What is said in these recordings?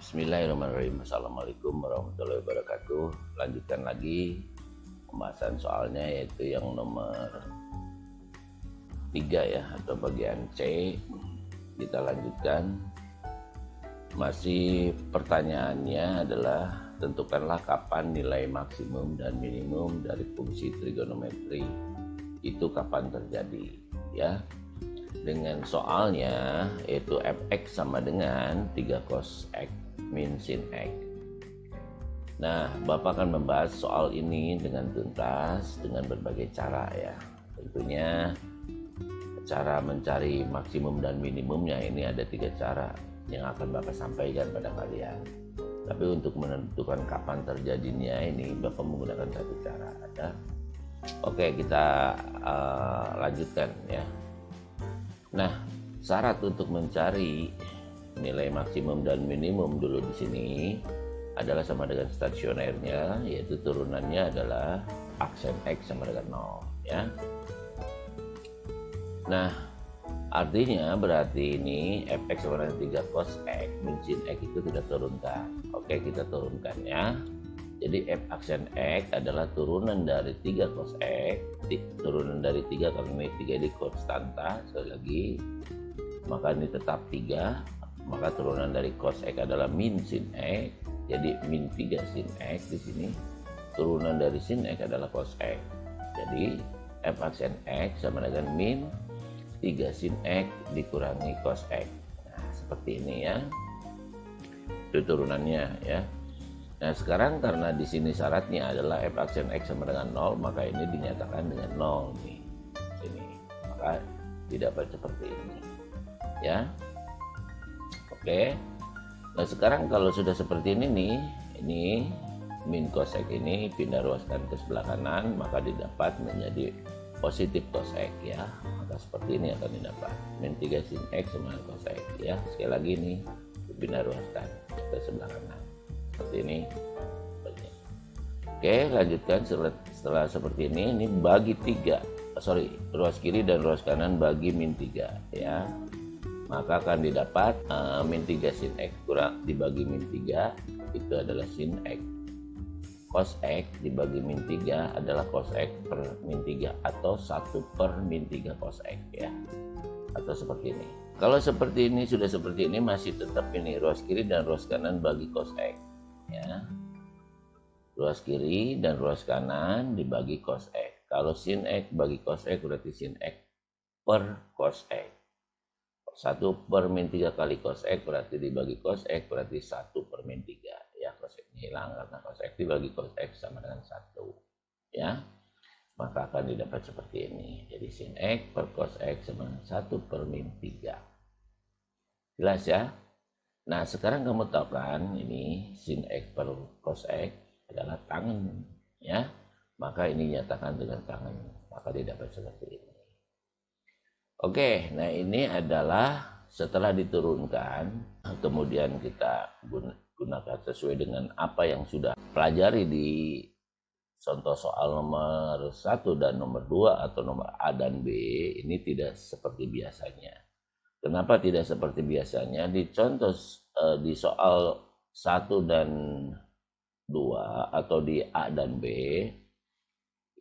Bismillahirrahmanirrahim. Assalamualaikum warahmatullahi wabarakatuh. Lanjutkan lagi pembahasan soalnya, yaitu yang nomor 3 ya, atau bagian C. Kita lanjutkan. Masih pertanyaannya adalah tentukanlah kapan nilai maksimum dan minimum dari fungsi trigonometri itu kapan terjadi ya. Dengan soalnya yaitu fx sama dengan 3 cos x min sin x. Nah, Bapak akan membahas soal ini dengan tuntas dengan berbagai cara ya. Tentunya cara mencari maksimum dan minimumnya ini ada 3 cara yang akan Bapak sampaikan pada kalian. Tapi untuk menentukan kapan terjadinya ini Bapak menggunakan satu cara ya. Oke, kita lanjutkan ya. Nah, syarat untuk mencari nilai maksimum dan minimum dulu di sini adalah sama dengan stasionernya, yaitu turunannya adalah aksen x sama dengan 0 ya. Nah, artinya berarti ini fx sama dengan 3 cos x min sin x itu kita turunkan. Oke, kita turunkan ya. Jadi f aksen x adalah turunan dari 3 cos x, turunan dari 3 karena ini 3 di konstanta, sekali lagi maka ini tetap 3, maka turunan dari cos x adalah min sin x, jadi min 3 sin x di sini, turunan dari sin x adalah cos x, jadi f aksen x sama dengan min 3 sin x dikurangi cos x. Nah, seperti ini ya, itu turunannya ya. Nah, sekarang karena di sini syaratnya adalah f aksen x sama dengan 0, maka ini dinyatakan dengan 0 nih. Sini. Maka didapat seperti ini. Ya. Oke. Nah, sekarang kalau sudah seperti ini nih, ini min cos x ini pindah ruaskan ke sebelah kanan, maka didapat menjadi positif cos x ya. Maka seperti ini akan didapat. Min 3 sin x sama dengan cos x ya. Sekali lagi nih, pindah ruaskan ke sebelah kanan. Seperti ini. Oke, lanjutkan. Setelah seperti ini bagi 3, ruas kiri dan ruas kanan bagi min 3 ya, maka akan didapat min 3 sin x kurang dibagi min 3 itu adalah sin x. Cos x dibagi min 3 adalah cos x per min 3 atau 1 per min 3 cos x ya, atau seperti ini. Kalau seperti ini, sudah seperti ini, masih tetap ini ruas kiri dan ruas kanan bagi cos x ya. Ruas kiri dan ruas kanan dibagi cos x. Kalau sin x bagi cos x berarti sin x per cos x. 1 per min 3 kali cos x berarti dibagi cos x berarti 1 per min 3 ya. Cos x ini hilang karena cos x dibagi cos x sama dengan 1 ya. Maka akan didapat seperti ini. Jadi sin x per cos x sama dengan 1 per min 3. Jelas ya? Nah, sekarang kamu tahu kan ini sin x per cos x adalah tangen ya. Maka ini nyatakan dengan tangen, maka didapat seperti ini. Oke, nah ini adalah setelah diturunkan, kemudian kita gunakan sesuai dengan apa yang sudah pelajari di contoh soal nomor 1 dan nomor 2 atau nomor A dan B. Ini tidak seperti biasanya. Kenapa tidak seperti biasanya? Di contoh di soal 1 dan 2 atau di A dan B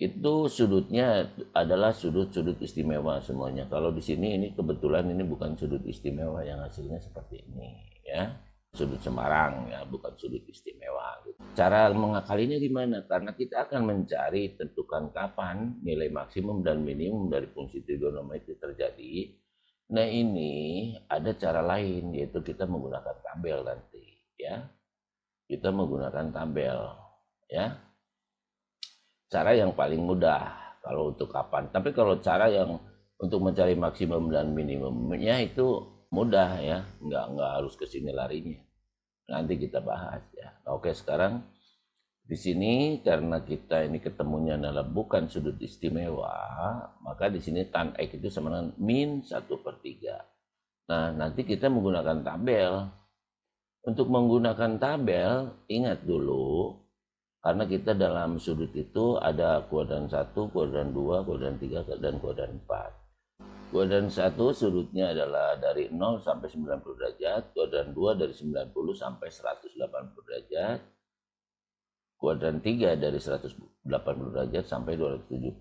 itu sudutnya adalah sudut-sudut istimewa semuanya. Kalau di sini ini kebetulan ini bukan sudut istimewa yang hasilnya seperti ini ya. Sudut Semarang ya, bukan sudut istimewa gitu. Cara mengakalinya gimana? Karena kita akan mencari tentukan kapan nilai maksimum dan minimum dari fungsi trigonometri terjadi. Nah, ini ada cara lain, yaitu kita menggunakan tabel nanti ya. Kita menggunakan tabel ya. Cara yang paling mudah kalau untuk kapan. Tapi kalau cara yang untuk mencari maksimum dan minimumnya itu mudah ya, nggak harus ke sini larinya. Nanti kita bahas ya. Oke, sekarang di sini karena kita ini ketemunya adalah bukan sudut istimewa, maka di sini tan x itu sama dengan min 1/3. Nah, nanti kita menggunakan tabel. Untuk menggunakan tabel, ingat dulu, karena kita dalam sudut itu ada kuadran 1, kuadran 2, kuadran 3, dan kuadran 4. Kuadran 1 sudutnya adalah dari 0 sampai 90 derajat, kuadran 2 dari 90 sampai 180 derajat, kuadran 3 dari 180 derajat sampai 270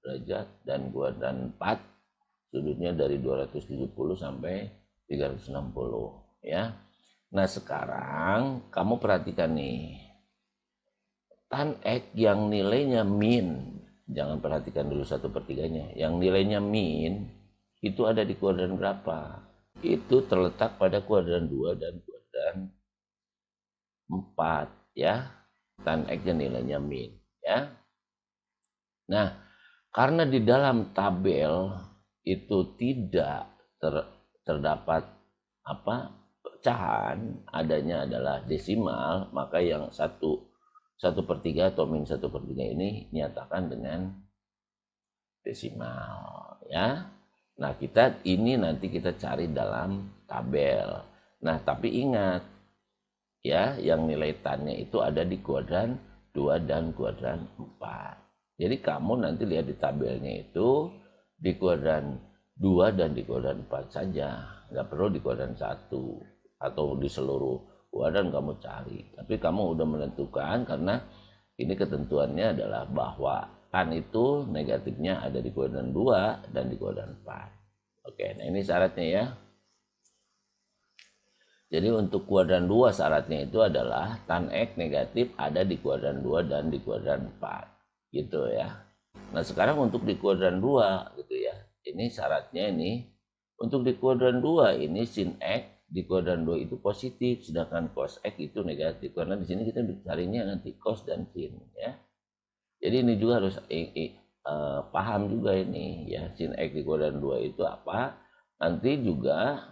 derajat, dan kuadran 4 sudutnya dari 270 sampai 360 ya. Nah sekarang kamu perhatikan nih, tan X yang nilainya min, jangan perhatikan dulu 1/3-nya, yang nilainya min itu ada di kuadran berapa? Itu terletak pada kuadran 2 dan kuadran 4 ya. Tan X-nya nilainya min ya. Nah, karena di dalam tabel itu tidak terdapat pecahan, adanya adalah desimal, maka yang 1/3 atau min 1/3 ini nyatakan dengan desimal ya. Nah nanti kita cari dalam tabel. Nah tapi ingat ya, yang nilai tannya itu ada di kuadran 2 dan kuadran 4. Jadi kamu nanti lihat di tabelnya itu di kuadran 2 dan di kuadran 4 saja, nggak perlu di kuadran 1 atau di seluruh kuadran kamu cari. Tapi kamu udah menentukan, karena ini ketentuannya adalah bahwa tan itu negatifnya ada di kuadran 2 dan di kuadran 4. Oke, nah ini syaratnya ya. Jadi untuk kuadran 2 syaratnya itu adalah tan X negatif ada di kuadran 2 dan di kuadran 4. Gitu ya. Nah sekarang untuk di kuadran 2 gitu ya. Ini syaratnya ini. Untuk di kuadran 2 ini sin X di kuadran 2 itu positif, sedangkan cos X itu negatif. Karena di sini kita carinya nanti cos dan sin ya. Jadi ini juga harus paham juga ini ya, sin X di kuadran 2 itu apa. Nanti juga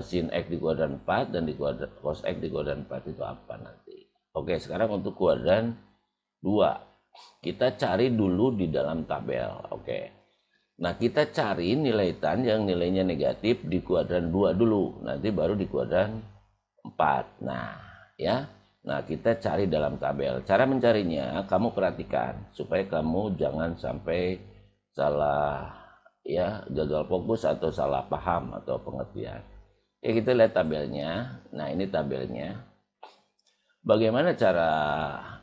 sin X di kuadran 4 dan di kuadran cos X di kuadran 4 itu apa nanti. Oke, sekarang untuk kuadran 2 kita cari dulu di dalam tabel. Oke, nah kita cari nilai tan yang nilainya negatif di kuadran 2 dulu, nanti baru di kuadran 4. Nah ya, nah kita cari dalam tabel. Cara mencarinya kamu perhatikan supaya kamu jangan sampai salah ya, gagal fokus atau salah paham atau pengertian. Ya kita lihat tabelnya. Nah ini tabelnya. Bagaimana cara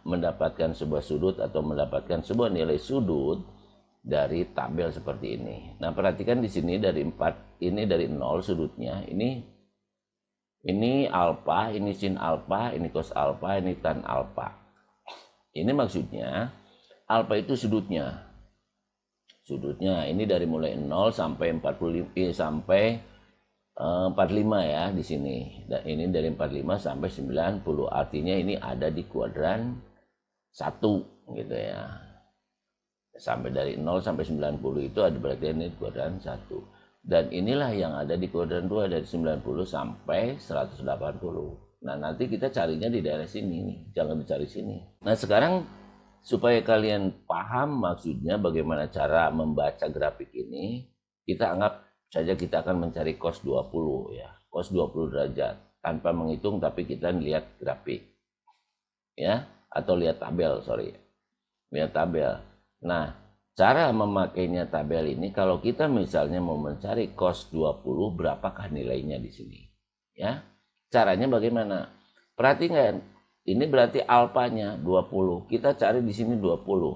mendapatkan sebuah sudut atau mendapatkan sebuah nilai sudut dari tabel seperti ini. Nah perhatikan di sini dari 4, ini dari 0 sudutnya. Ini alfa, ini sin alfa, ini cos alfa, ini tan alfa. Ini maksudnya alfa itu sudutnya. Sudutnya ini dari mulai 0 sampai 45 sampai 45 ya di sini. Dan ini dari 45 sampai 90. Artinya ini ada di kuadran 1 gitu ya. Sampai dari 0 sampai 90 itu ada, berarti ini di kuadran 1. Dan inilah yang ada di kuadran 2 dari 90 sampai 180. Nah, nanti kita carinya di daerah sini nih, jangan dicari sini. Nah, sekarang supaya kalian paham maksudnya bagaimana cara membaca grafik ini, kita anggap saja kita akan mencari cos 20 ya. Cos 20 derajat tanpa menghitung, tapi kita lihat grafik. Ya, atau lihat tabel, sorry. Lihat tabel. Nah, cara memakainya tabel ini, kalau kita misalnya mau mencari cos 20, berapakah nilainya di sini? Ya, caranya bagaimana? Perhatikan, ini berarti alfanya 20. Kita cari di sini 20.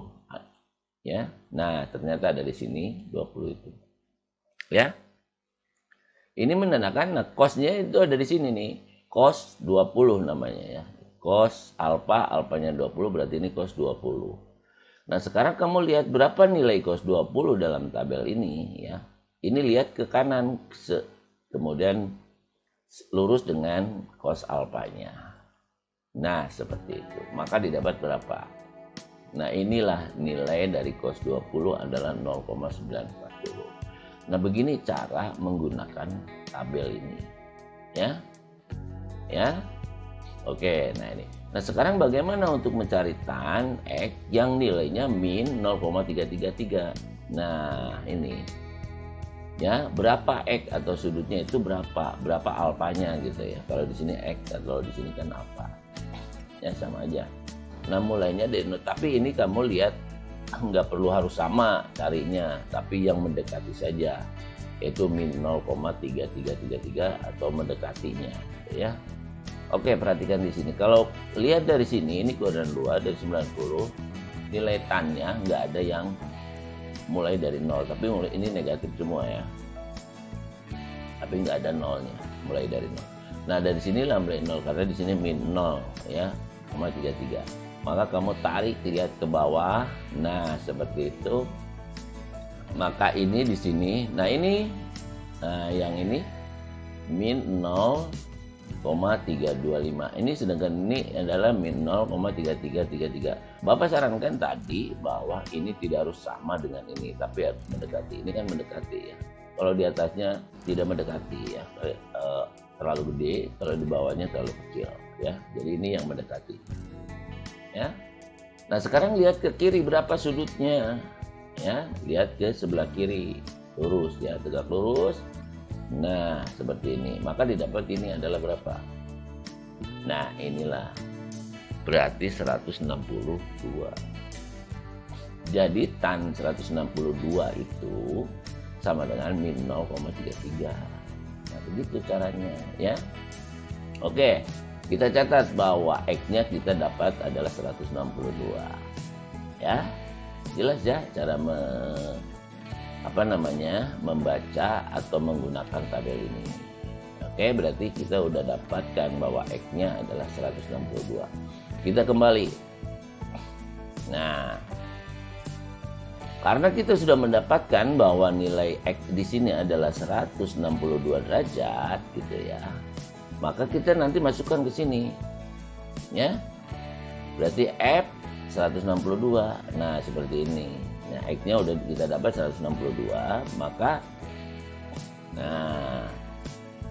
Ya, nah ternyata ada di sini 20 itu. Ya, ini menandakan, nah cosnya itu ada di sini nih, cos 20 namanya ya. Cos alfa, alfanya 20, berarti ini cos 20. Nah sekarang kamu lihat berapa nilai cos 20 dalam tabel ini ya. Ini lihat ke kanan, kemudian lurus dengan cos alfanya. Nah seperti itu, maka didapat berapa? Nah inilah nilai dari cos 20 adalah 0,940. Nah begini cara menggunakan tabel ini ya. Ya. Oke, nah ini. Nah sekarang bagaimana untuk mencari tan X yang nilainya min 0,333. Nah ini ya, berapa X atau sudutnya itu berapa alfanya gitu ya. Kalau di sini X atau di sini kan alfa ya, sama aja. Nah mulainya dari, tapi ini kamu lihat nggak perlu harus sama carinya, tapi yang mendekati saja, yaitu min 0,3333 atau mendekatinya, ya. Oke, perhatikan di sini. Kalau lihat dari sini, ini kuadran 2 dari 90, nilai tannya nggak ada yang mulai dari 0, tapi ini negatif semua ya. Tapi nggak ada nolnya, mulai dari 0. Nah, dari sinilah mulai 0, karena di sini min 0 ya, 0,33. Maka kamu tarik, lihat ke bawah. Nah, seperti itu. Maka ini di sini, nah ini, nah yang ini min 0,325. Ini sedangkan ini adalah min 0,3333. Bapak sarankan tadi bahwa ini tidak harus sama dengan ini, tapi harus mendekati. Ini kan mendekati ya. Kalau di atasnya tidak mendekati ya, terlalu gede, kalau di bawahnya terlalu kecil ya. Jadi ini yang mendekati. Ya. Nah, sekarang lihat ke kiri berapa sudutnya. Ya, lihat ke sebelah kiri. Lurus ya, tegak lurus. Nah, seperti ini. Maka didapat ini adalah berapa? Nah, inilah. Berarti 162. Jadi tan 162 itu sama dengan min 0,33. Nah, begitu caranya ya. Oke. Kita catat bahwa X-nya kita dapat adalah 162. Ya. Jelas ya cara membaca atau menggunakan tabel ini. Oke, berarti kita udah dapatkan bahwa X-nya adalah 162. Kita kembali. Nah, karena kita sudah mendapatkan bahwa nilai X di sini adalah 162 derajat gitu ya. Maka kita nanti masukkan ke sini. Ya. Berarti F 162. Nah, seperti ini. Nah, X-nya udah kita dapat 162, maka nah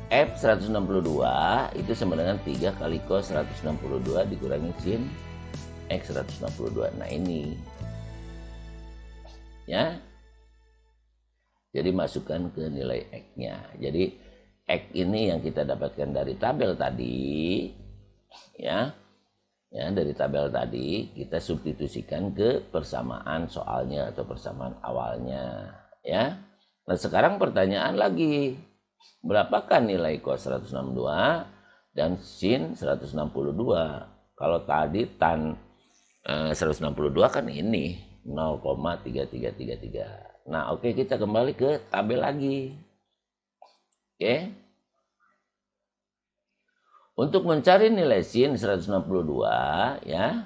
F 162 itu sama dengan 3 kali cos 162 dikurangi sin X 162. Nah, ini. Ya. Jadi masukkan ke nilai X-nya. Jadi X ini yang kita dapatkan dari tabel tadi, ya, dari tabel tadi kita substitusikan ke persamaan soalnya atau persamaan awalnya, ya. Nah, sekarang pertanyaan lagi, berapakah nilai cos 162 dan sin 162? Kalau tadi tan 162 kan ini 0,3333. Nah, oke, kita kembali ke tabel lagi. Oke. Untuk mencari nilai sin 162 ya.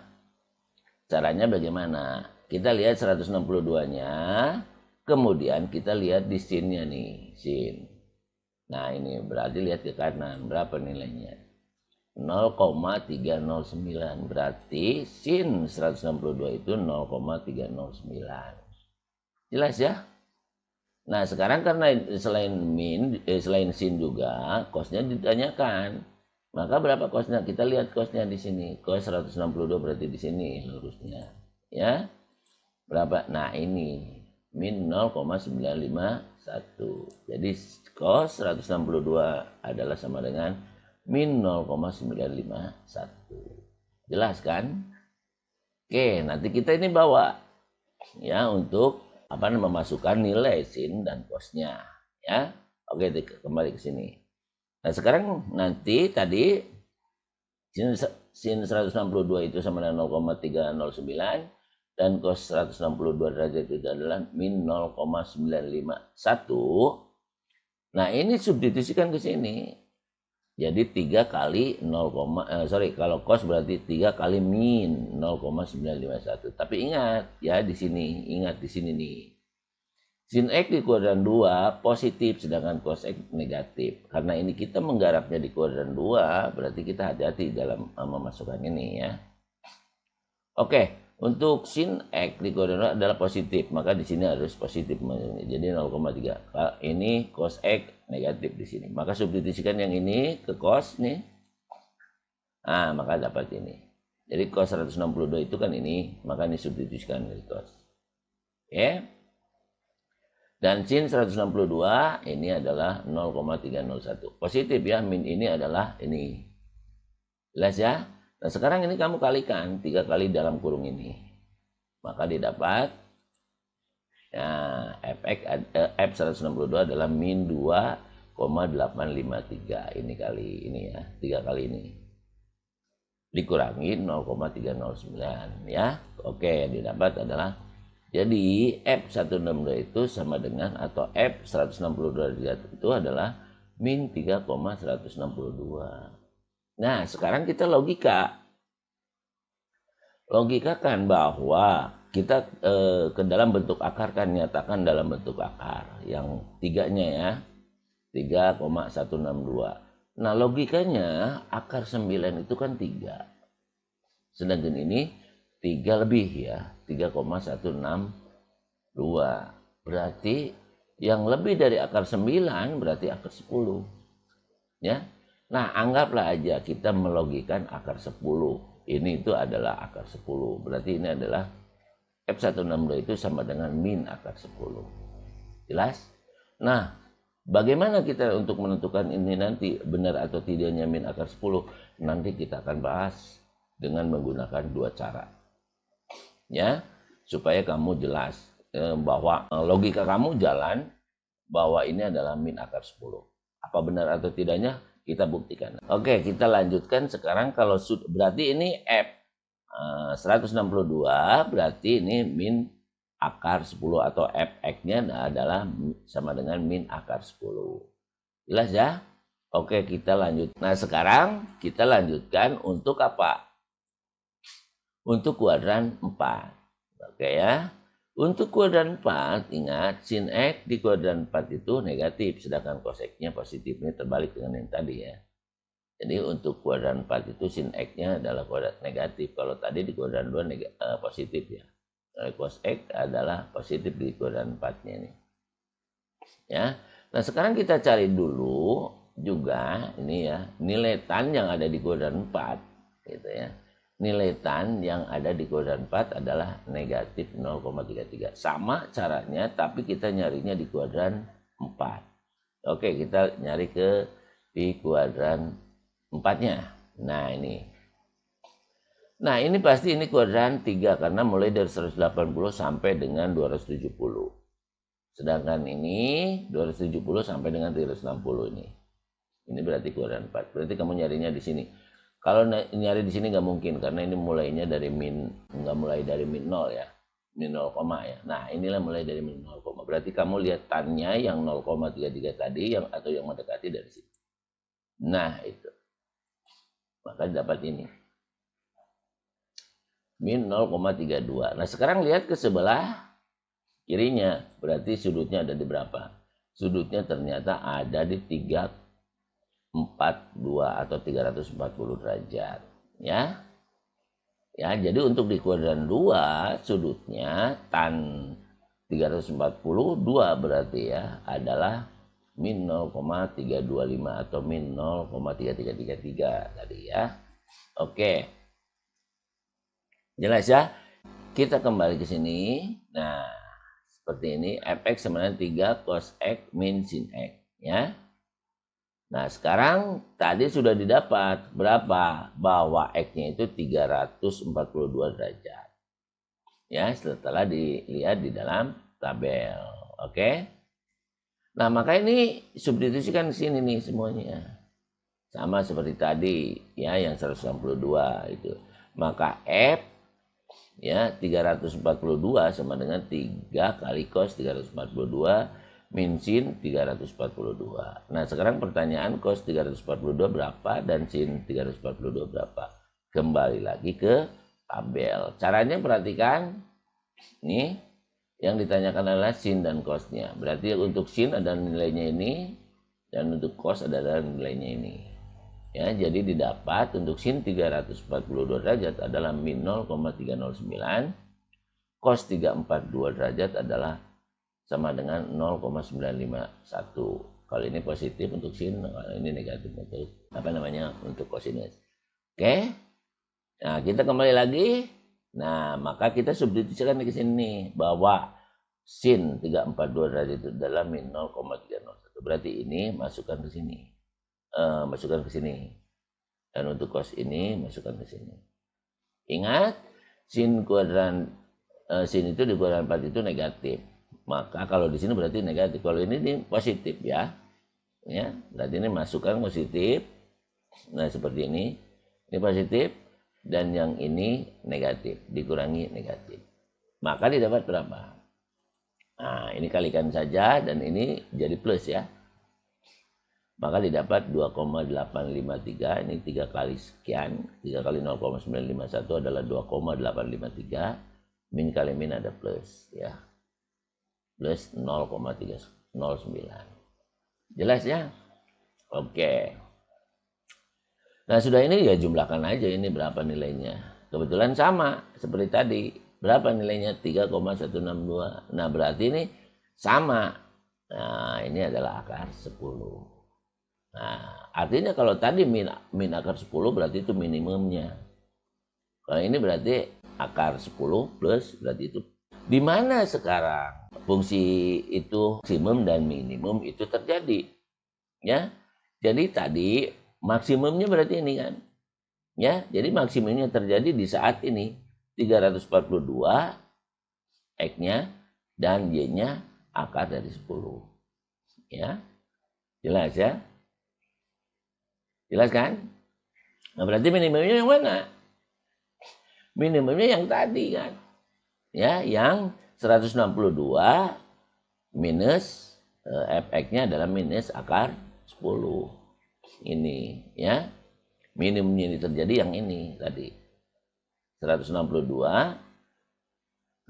Caranya bagaimana? Kita lihat 162-nya, kemudian kita lihat di sinnya nih, sin. Nah, ini berarti lihat ke kanan, berapa nilainya? 0,309. Berarti sin 162 itu 0,309. Jelas ya? Nah, sekarang karena selain sin juga cosnya ditanyakan. Maka berapa cosnya? Kita lihat cosnya di sini. Cos 162 berarti di sini lurusnya. Ya. Berapa? Nah, ini min 0,951. Jadi cos 162 adalah sama dengan min 0,951. Jelas kan? Oke, nanti kita ini bawa ya untuk memasukkan nilai sin dan cosnya ya. Oke, kembali ke sini. Nah, sekarang nanti tadi sin 162 itu sama dengan 0,309 dan cos 162 derajat itu adalah min 0,951. Nah, ini substitusikan ke sini. Jadi 3 kali kalau cos berarti 3 kali min 0,951. Tapi ingat ya di sini nih. Sin X di kuadran 2 positif sedangkan cos X negatif. Karena ini kita menggarapnya di kuadran 2, berarti kita hati-hati dalam memasukkan ini ya. Oke, untuk sin X di kuadran 2 adalah positif, maka di sini harus positif. Jadi 0,3. Ini cos X negatif di sini. Maka substitusikan yang ini ke cos nih. Nah, maka dapat ini. Jadi cos 162 itu kan ini, maka ini substitusikan dari cos. Oke. Dan sin 162 ini adalah 0,301. Positif ya, min ini adalah ini. Jelas ya? Nah, sekarang ini kamu kalikan 3 kali dalam kurung ini. Maka didapat F162 adalah min 2,853 ini kali ini ya, 3 kali ini dikurangi 0,309 ya. Oke, yang didapat adalah jadi F162 itu sama dengan atau F162 derajat itu adalah min 3,162. Nah, sekarang kita logikakan bahwa kita ke dalam bentuk akar kan nyatakan dalam bentuk akar yang tiganya ya 3,162. Nah, logikanya akar 9 itu kan 3. Sedangkan ini 3 lebih ya, 3,162. Berarti yang lebih dari akar 9 berarti akar 10. Ya. Nah, anggaplah aja kita melogikan akar 10. Ini itu adalah akar 10. Berarti ini adalah F162 itu sama dengan min akar 10. Jelas? Nah, bagaimana kita untuk menentukan ini nanti benar atau tidaknya min akar 10? Nanti kita akan bahas dengan menggunakan 2 cara. Ya, supaya kamu jelas bahwa logika kamu jalan bahwa ini adalah min akar 10. Apa benar atau tidaknya kita buktikan. Oke, kita lanjutkan sekarang kalau berarti ini F 162 berarti ini min akar 10 atau Fx-nya adalah sama dengan min akar 10. Jelas ya? Oke, kita lanjut. Nah, sekarang kita lanjutkan untuk apa? Untuk kuadran 4. Oke ya. Untuk kuadran 4, ingat sin X di kuadran 4 itu negatif, sedangkan cos X-nya positif. Ini terbalik dengan yang tadi ya. Jadi untuk kuadran 4 itu sin X-nya adalah kuadran negatif. Kalau tadi di kuadran 2 positif ya. Cos X adalah positif di kuadran 4-nya ini. Ya. Nah, sekarang kita cari dulu juga ini ya, nilai tan yang ada di kuadran 4 gitu ya. Nilai tan yang ada di kuadran 4 adalah negatif 0,33. Sama caranya tapi kita nyarinya di kuadran 4. Oke, kita nyari di kuadran 4-nya. Nah, ini. Nah, ini pasti ini kuadran 3 karena mulai dari 180 sampai dengan 270. Sedangkan ini 270 sampai dengan 360 ini. Ini berarti kuadran 4. Berarti kamu nyarinya di sini. Kalau nyari di sini nggak mungkin karena ini mulainya dari nggak mulai dari min 0 ya. Min 0, ya. Nah, inilah mulai dari min 0, berarti kamu lihat tannya yang 0,33 tadi yang atau yang mendekati dari sini. Nah, itu. Maka dapat ini min 0,32. Nah, sekarang lihat ke sebelah kirinya, berarti sudutnya ada di berapa? Sudutnya ternyata ada di 342 atau 340 derajat ya. Ya, jadi untuk di kuadran 2 sudutnya tan 342 berarti ya adalah min 0,325 atau min 0,3333 tadi ya. Oke. Jelas ya? Kita kembali ke sini. Nah, seperti ini fx sama dengan 3 cos x min sin x ya. Nah, sekarang tadi sudah didapat berapa? Bahwa x-nya itu 342 derajat. Ya, setelah dilihat di dalam tabel. Oke. Nah, maka ini substitusikan ke sini nih semuanya. Sama seperti tadi ya yang 162 itu. Maka F ya 342 sama dengan 3 kali cos 342 min sin 342. Nah, sekarang pertanyaan cos 342 berapa dan sin 342 berapa? Kembali lagi ke tabel. Caranya perhatikan nih yang ditanyakan adalah sin dan cosnya. Berarti untuk sin ada nilainya ini dan untuk cos ada nilainya ini. Ya, jadi didapat untuk sin 342 derajat adalah min 0,309, cos 342 derajat adalah sama dengan 0,951. Kalau ini positif untuk sin, kalau ini negatif untuk untuk cosinus. Oke. Nah, kita kembali lagi. Nah, maka kita substitusikan ke sini bahwa sin 342 derajat itu adalah min 0,301. Berarti ini masukkan ke sini. Masukkan ke sini. Dan untuk cos ini masukkan ke sini. Ingat, sin kuadran sin itu dikurangi 4 itu negatif. Maka kalau di sini berarti negatif. Kalau ini positif ya. Ya, berarti ini masukkan positif. Nah, seperti ini. Ini positif dan yang ini negatif, dikurangi negatif. Maka didapat berapa? Nah, ini kalikan saja dan ini jadi plus ya. Maka didapat 2,853, ini 3 kali sekian, 3 kali 0,951 adalah 2,853, min kali min ada plus ya, plus 0,309. Jelas ya? Oke. Nah sudah ini ya jumlahkan aja ini berapa nilainya. Kebetulan sama seperti tadi. Berapa nilainya? 3,162. Nah berarti ini sama. Nah ini adalah akar 10. Nah, artinya kalau tadi min akar 10 berarti itu minimumnya. Kalau ini berarti akar 10 plus berarti itu. Di mana sekarang fungsi itu maksimum dan minimum itu terjadi? Ya. Jadi tadi maksimumnya berarti ini kan. Ya, jadi maksimumnya terjadi di saat ini 342 X-nya dan Y-nya akar dari 10. Ya. Jelas ya? Jelas kan? Nah, berarti minimumnya yang mana? Minimumnya yang tadi kan. Ya, yang 162 minus fx-nya adalah minus akar 10. Ini ya. Minimumnya ini terjadi yang ini tadi. 162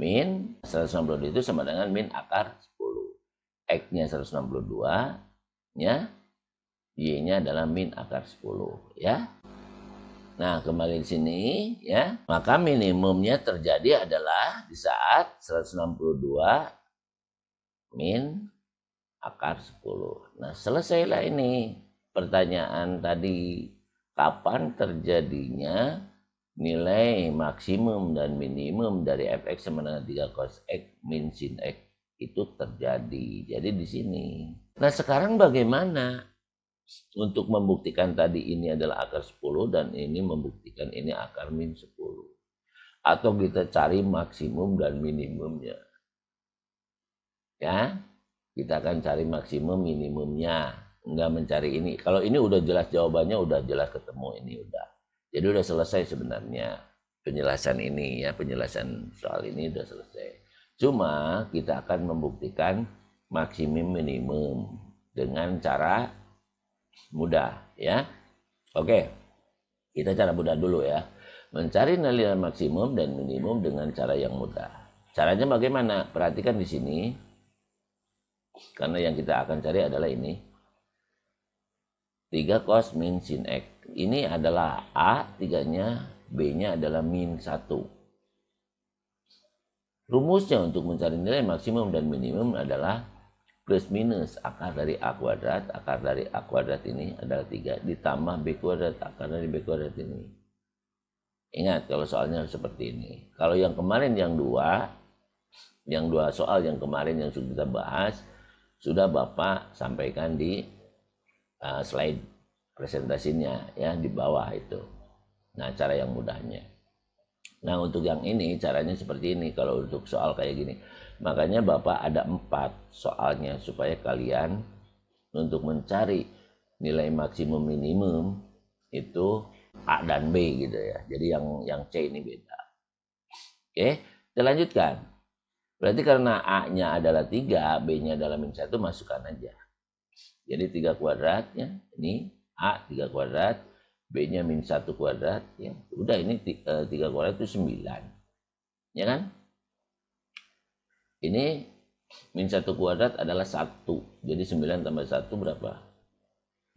min 162 itu sama dengan min akar 10. X-nya 162 ya. Y-nya adalah min akar 10 ya. Nah, kembali di sini ya. Maka minimumnya terjadi adalah di saat 162 min akar 10. Nah, selesailah ini pertanyaan tadi. Kapan terjadinya nilai maksimum dan minimum dari fx sama dengan 3 cos x min sin x itu terjadi. Jadi di sini. Nah, sekarang bagaimana untuk membuktikan tadi ini adalah akar 10 dan ini membuktikan ini akar min 10. Atau kita cari maksimum dan minimumnya. Ya, kita akan cari maksimum minimumnya. Enggak mencari ini. Kalau ini udah jelas jawabannya, udah jelas ketemu ini udah. Jadi udah selesai sebenarnya penjelasan ini ya, penjelasan soal ini udah selesai. Cuma kita akan membuktikan maksimum minimum dengan cara mudah ya. Oke, kita cara mudah dulu ya. Mencari nilai maksimum dan minimum dengan cara yang mudah. Caranya bagaimana? Perhatikan di sini. Karena yang kita akan cari adalah ini. 3 cos min sin x. Ini adalah A, 3-nya, B-nya adalah min 1. Rumusnya untuk mencari nilai maksimum dan minimum adalah plus minus akar dari A kuadrat. Akar dari A kuadrat ini adalah 3 ditambah B kuadrat. Akar dari B kuadrat ini. Ingat kalau soalnya seperti ini. Kalau yang kemarin yang dua soal yang kemarin yang sudah kita bahas, sudah Bapak sampaikan di slide presentasinya ya di bawah itu. Nah, cara yang mudahnya. Nah, untuk yang ini caranya seperti ini kalau untuk soal kayak gini. Makanya Bapak ada 4 soalnya supaya kalian untuk mencari nilai maksimum minimum itu A dan B gitu ya. Jadi yang C ini beda. Oke, kita lanjutkan. Berarti karena A-nya adalah 3, B-nya adalah min 1, masukkan aja. Jadi 3 kuadratnya, ini A 3 kuadrat, B-nya min 1 kuadrat. Ya. Udah ini 3 kuadrat itu 9. Ya kan? Ini min 1 kuadrat adalah 1. Jadi 9 tambah 1 berapa?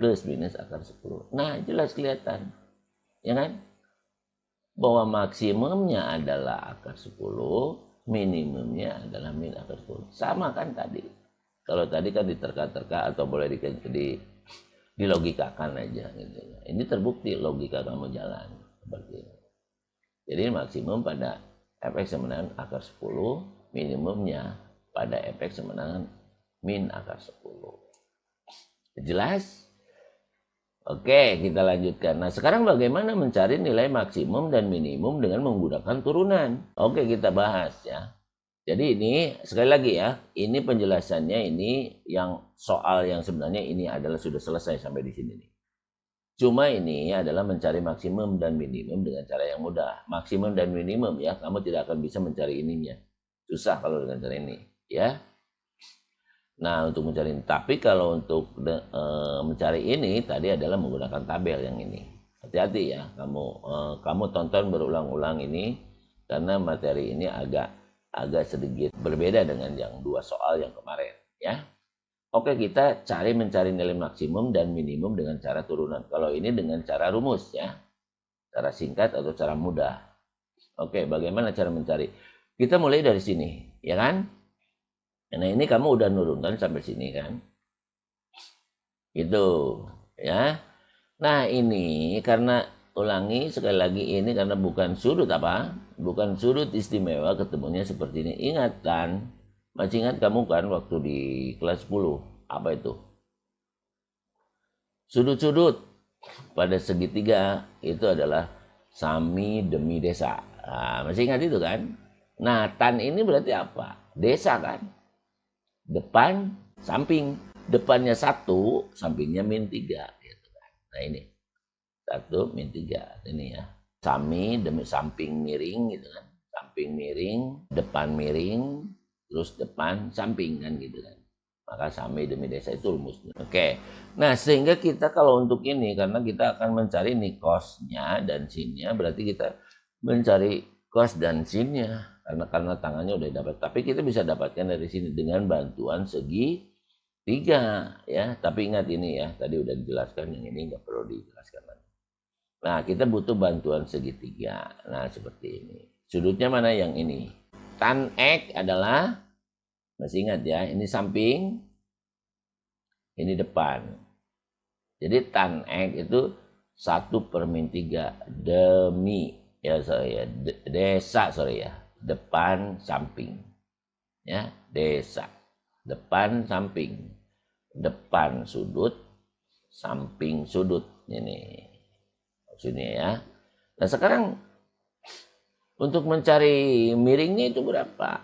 Plus minus akar 10. Nah, jelas kelihatan. Ya kan? Bahwa maksimumnya adalah akar 10, minimumnya adalah min akar 10. Sama kan tadi. Kalau tadi kan diterka-terka atau boleh dilogikakan aja gitu. Ini terbukti logika kamu jalan seperti ini. Jadi maksimum pada fx sama dengan akar 10, minimumnya pada fx sama dengan min akar 10. Jelas? Oke, kita lanjutkan. Nah, sekarang bagaimana mencari nilai maksimum dan minimum dengan menggunakan turunan? Oke, kita bahas ya. Jadi ini sekali lagi ya, ini penjelasannya ini yang soal yang sebenarnya ini adalah sudah selesai sampai di sini nih. Cuma ini adalah mencari maksimum dan minimum dengan cara yang mudah. Maksimum dan minimum ya, kamu tidak akan bisa mencari ininya. Susah kalau dengan cara ini, ya. Nah, untuk mencari ini. Tapi kalau untuk mencari ini tadi adalah menggunakan tabel yang ini. Hati-hati ya, kamu tonton berulang-ulang ini karena materi ini agak sedikit berbeda dengan yang dua soal yang kemarin, ya. Oke, kita mencari nilai maksimum dan minimum dengan cara turunan. Kalau ini dengan cara rumus ya, cara singkat atau cara mudah. Oke, bagaimana cara mencari? Kita mulai dari sini, ya kan? Nah, ini kamu udah nurunkan sampai sini kan? Itu, ya. Nah, ini karena ulangi sekali lagi ini karena bukan sudut apa? Bukan sudut istimewa ketemunya seperti ini. Ingat kan? Masih ingat kamu kan waktu di kelas 10? Apa itu? Sudut-sudut pada segitiga itu adalah sami demi desa. Nah, masih ingat itu kan? Nah, tan ini berarti apa? Desa kan? Depan, samping. Depannya 1, sampingnya -3. Gitu kan. Nah ini, 1, -3. Ini ya. Sami demi samping miring gitu kan. Samping miring, depan miring, terus depan samping kan gitu kan. Maka sami demi desa itu rumusnya. Oke. Nah, sehingga kita kalau untuk ini karena kita akan mencari nih cos-nya dan sin-nya, berarti kita mencari cos dan sin-nya karena tangannya udah dapat. Tapi kita bisa dapatkan dari sini dengan bantuan segi 3 ya. Tapi ingat ini ya, tadi udah dijelaskan, yang ini nggak perlu dijelaskan lagi. Nah, kita butuh bantuan segitiga. Nah, seperti ini. Sudutnya mana yang ini? Tan X adalah, masih ingat ya, ini samping, ini depan. Jadi tan X itu 1/3 demi, ya sorry ya, desa sorry ya, depan samping. Ya, desa. Depan samping. Depan sudut, samping sudut. Ini maksudnya ya. Nah, sekarang untuk mencari miringnya itu berapa?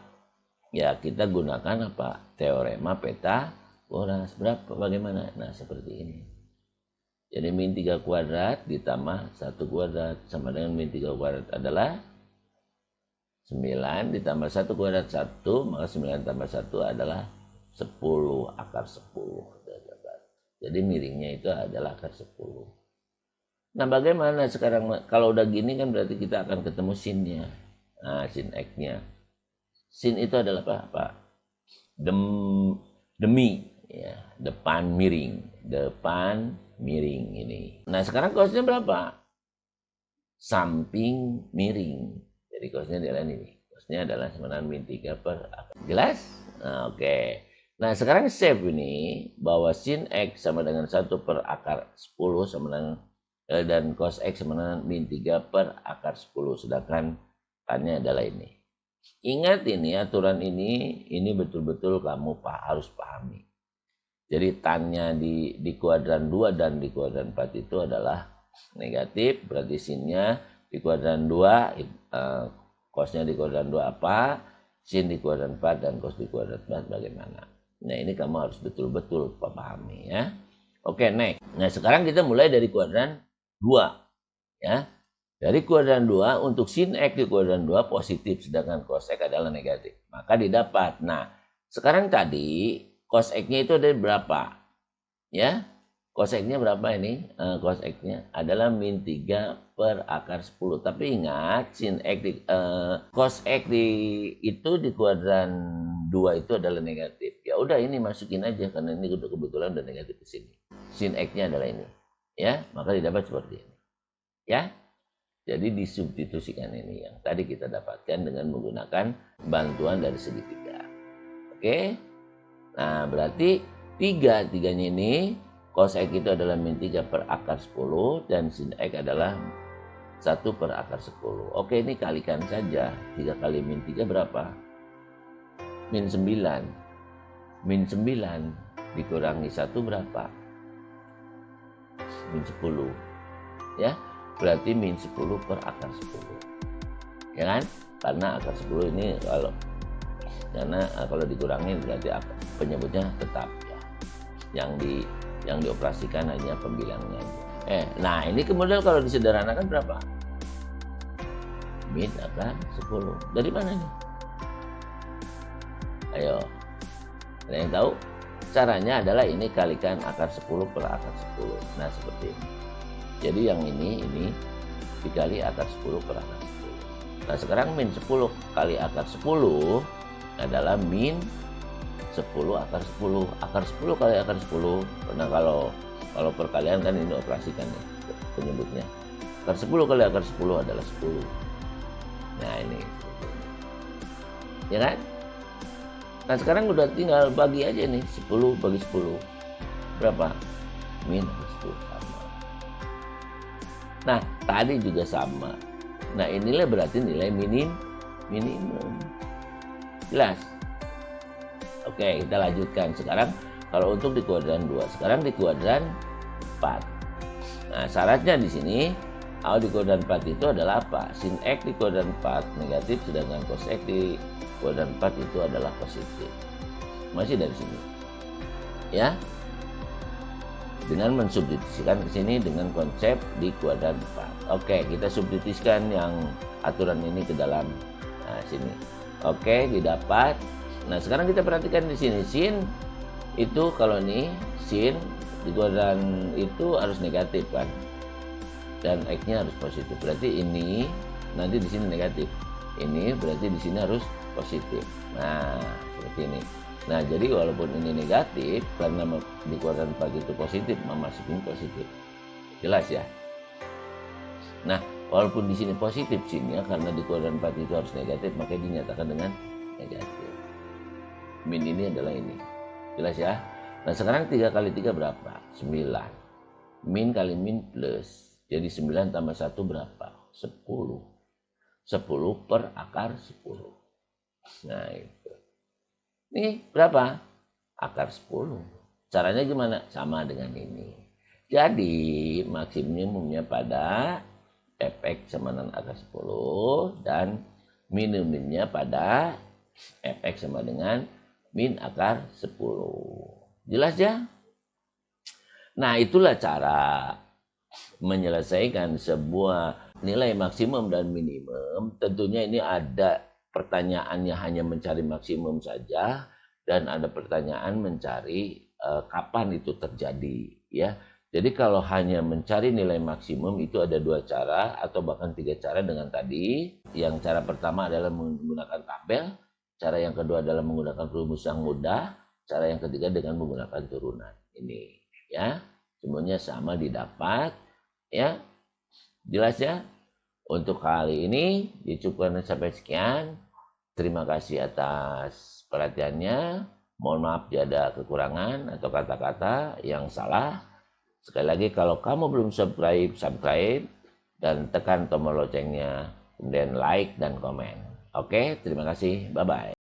Ya, kita gunakan apa? Teorema Pythagoras. Berapa? Bagaimana? Nah, seperti ini. Jadi min 3 kuadrat ditambah 1 kuadrat sama dengan min 3 kuadrat adalah 9 ditambah 1 kuadrat 1, maka 9 tambah 1 adalah 10 akar 10. Jadi miringnya itu adalah akar 10. Nah, bagaimana sekarang kalau udah gini kan berarti kita akan ketemu sin-nya. Nah, sin X-nya. Sin itu adalah apa? Demi ya, depan miring. Depan miring ini. Nah, sekarang cosnya berapa? Samping miring. Jadi cosnya adalah ini. Cosnya adalah sama dengan min 3 per akar. Jelas? Nah, oke. Nah, sekarang save ini bahwa sin X sama dengan 1 per akar 10 sama dengan dan cos X sama dengan min 3 per akar 10. Sedangkan tannya adalah ini. Ingat ini aturan ini betul-betul kamu harus pahami. Jadi tannya di kuadran 2 dan di kuadran 4 itu adalah negatif, berarti sinnya di kuadran 2, cosnya di kuadran 2 apa, sin di kuadran 4 dan cos di kuadran 4 bagaimana. Nah, ini kamu harus betul-betul pahami ya. Oke, next. Nah, sekarang kita mulai dari kuadran 2 ya. Dari kuadran 2 untuk sin X di kuadran 2 positif sedangkan cos X adalah negatif. Maka didapat. Nah, sekarang tadi cos X-nya itu ada berapa? Ya. Cos X-nya berapa ini? Cos X-nya adalah min 3 per akar 10. Tapi ingat sin X cos X itu di kuadran 2 itu adalah negatif. Ya udah ini masukin aja karena ini udah kebetulan udah negatif di sini. Sin X-nya adalah ini. Ya, maka didapat seperti ini. Ya. Jadi disubstitusikan ini yang tadi kita dapatkan dengan menggunakan bantuan dari segitiga. Oke. Nah, berarti 3-nya ini cos X itu adalah min 3 per akar 10 dan sin X adalah 1 per akar 10. Oke, ini kalikan saja. 3 kali min 3 berapa? Min 9. Min 9 dikurangi 1 berapa? min 10. Ya, berarti min 10 per akar 10. Ya kan? Karena akar 10 ini kalau dikurangi berarti penyebutnya tetap ya. Yang dioperasikan hanya pembilangnya aja. Nah ini kemudian kalau disederhanakan berapa? Min akar 10. Dari mana nih? Ayo. Ada yang tahu? Caranya adalah ini kalikan akar 10 per akar 10. Nah seperti ini. Jadi yang ini dikali akar 10 per akar 10. Nah sekarang min 10 kali akar 10 adalah min 10 akar 10. Akar 10 kali akar 10. Karena kalau perkalian kan ini operasikan ya, penyebutnya. Akar 10 kali akar 10 adalah 10. Nah ini. Ya kan? Nah sekarang udah tinggal bagi aja nih. 10 bagi 10. Berapa? Min 10 sama. Nah tadi juga sama. Nah inilah berarti nilai minimum. Jelas? Oke, kita lanjutkan. Sekarang kalau untuk di kuadran 2, sekarang di kuadran 4. Nah, syaratnya di sini, kalau di kuadran 4 itu adalah apa? Sin X di kuadran 4 negatif, sedangkan cos X di kuadran 4 itu adalah positif. Masih dari sini. Ya. Dengan mensubstitusikan ke sini dengan konsep di kuadran 4. Oke, kita substitusikan yang aturan ini ke dalam sini. Oke, didapat. Nah, sekarang kita perhatikan di sini sin itu kalau ini sin di kuadran itu harus negatif kan. Dan X-nya harus positif. Berarti ini nanti di sini negatif. Ini berarti di sini harus positif. Nah, seperti ini. Nah, jadi walaupun ini negatif karena di kuadran 4 itu positif, memasukin positif. Jelas ya? Nah, walaupun di sini positif sinnya karena di kuadran 4 itu harus negatif, maka dinyatakan dengan negatif. Min ini adalah ini. Jelas ya? Nah, sekarang 3 kali 3 berapa? 9. Min kali min plus. Jadi 9 tambah 1 berapa? 10. 10 per akar 10. Nah, itu. Ini berapa? Akar 10. Caranya gimana? Sama dengan ini. Jadi, maksimumnya pada fx sama dengan akar 10 dan minimumnya pada fx sama dengan min akar 10. Jelas ya? Nah, itulah cara menyelesaikan sebuah nilai maksimum dan minimum. Tentunya ini ada pertanyaannya hanya mencari maksimum saja dan ada pertanyaan mencari kapan itu terjadi ya. Jadi kalau hanya mencari nilai maksimum itu ada 2 cara atau bahkan 3 cara dengan tadi. Yang cara pertama adalah menggunakan tabel, cara yang kedua adalah menggunakan rumus yang mudah, cara yang ketiga dengan menggunakan turunan. Ini ya. Semuanya sama didapat ya. Jelas ya? Untuk kali ini dicukupkan sampai sekian. Terima kasih atas perhatiannya. Mohon maaf jika ada kekurangan atau kata-kata yang salah. Sekali lagi kalau kamu belum subscribe dan tekan tombol loncengnya. Kemudian like dan komen. Oke, terima kasih. Bye-bye.